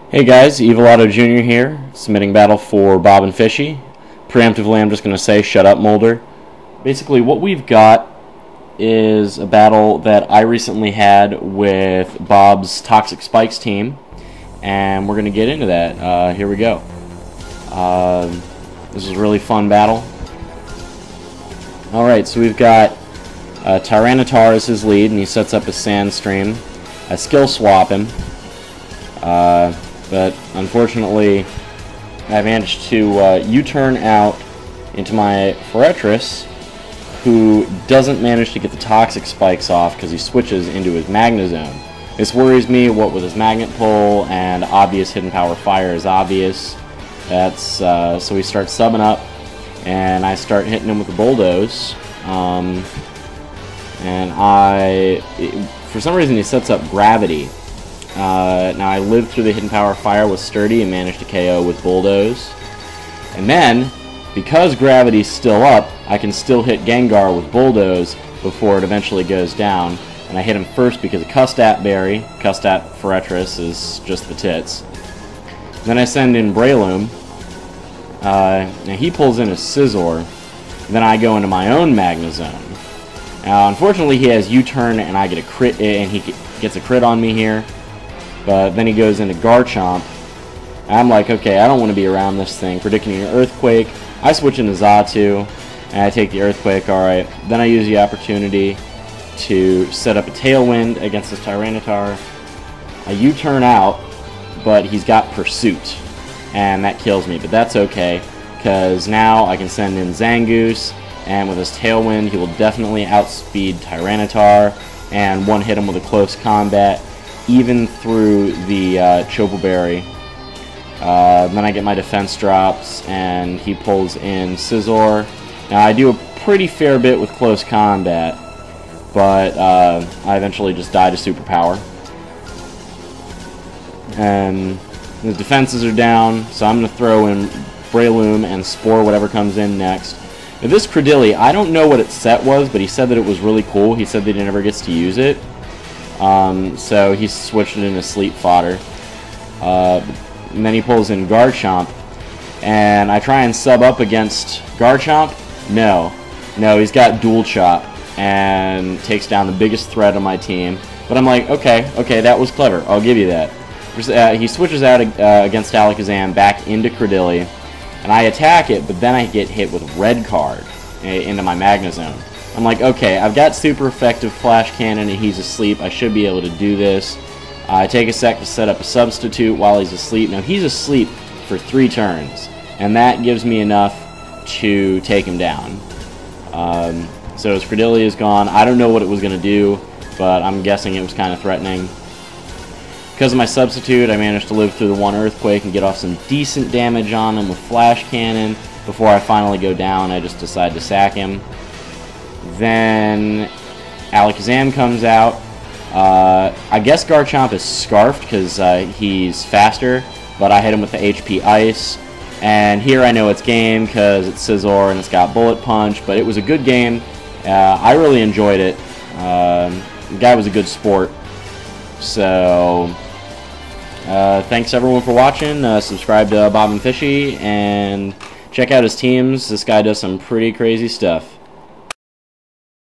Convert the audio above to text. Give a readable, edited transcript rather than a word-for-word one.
Hey guys, EvilOttoJr here, submitting battle for Bob and Fishy. Preemptively, I'm just going to say, shut up, Molder. Basically, what we've got is a battle that I recently had with Bob's Toxic Spikes team, and we're going to get into that. Here we go. This is a really fun battle. Alright, so we've got Tyranitar as his lead, and he sets up a Sandstream. I skill swap him. But unfortunately, I managed to U-turn out into my Fortress, who doesn't manage to get the Toxic Spikes off because he switches into his Magnezone. This worries me, what with his Magnet Pull and obvious Hidden Power Fire is obvious. That's so we start subbing up, and I start hitting him with the Bulldoze. For some reason he sets up Gravity. Now I lived through the Hidden Power Fire with Sturdy and managed to KO with Bulldoze. And then, because Gravity's still up, I can still hit Gengar with Bulldoze before it eventually goes down. And I hit him first because of Custat Berry. Custat Fortress is just the tits. Then I send in Breloom. Now he pulls in a Scizor. Then I go into my own Magnezone. Now unfortunately he has U-turn and I get a crit, and he gets a crit on me here. But then he goes into Garchomp. I'm like, okay, I don't want to be around this thing. Predicting an Earthquake. I switch into Xatu, and I take the Earthquake. Alright. Then I use the opportunity to set up a Tailwind against this Tyranitar. I U-turn out, but he's got Pursuit. And that kills me, but that's okay, because now I can send in Zangoose, and with his Tailwind, he will definitely outspeed Tyranitar, and one-hit him with a close combat, even through the Chople Berry. Then I get my defense drops, and he pulls in Scizor. Now I do a pretty fair bit with close combat, but I eventually just die to Superpower. And the defenses are down, so I'm going to throw in Breloom and Spore whatever comes in next. Now this Credilli, I don't know what its set was, but he said that it was really cool. He said that he never gets to use it. So he switched it into Sleep Fodder. And then he pulls in Garchomp. And I try and sub up against Garchomp. No, he's got Dual Chop and takes down the biggest threat on my team. But I'm like, okay, that was clever. I'll give you that. He switches out against Alakazam back into Credilli. And I attack it, but then I get hit with Red Card into my Magnezone. I'm like, okay, I've got super effective Flash Cannon and he's asleep. I should be able to do this. I take a sec to set up a substitute while he's asleep. Now, he's asleep for 3 turns, and that gives me enough to take him down. So his Credilli is gone. I don't know what it was going to do, but I'm guessing it was kind of threatening. Because of my substitute, I managed to live through the one Earthquake and get off some decent damage on him with Flash Cannon. Before I finally go down, I just decide to sack him. Then Alakazam comes out. I guess Garchomp is scarfed because he's faster, but I hit him with the HP Ice. And here I know it's game because it's Scizor and it's got Bullet Punch, but it was a good game. I really enjoyed it. The guy was a good sport. So, thanks everyone for watching. Subscribe to Bob and Fishy and check out his teams. This guy does some pretty crazy stuff.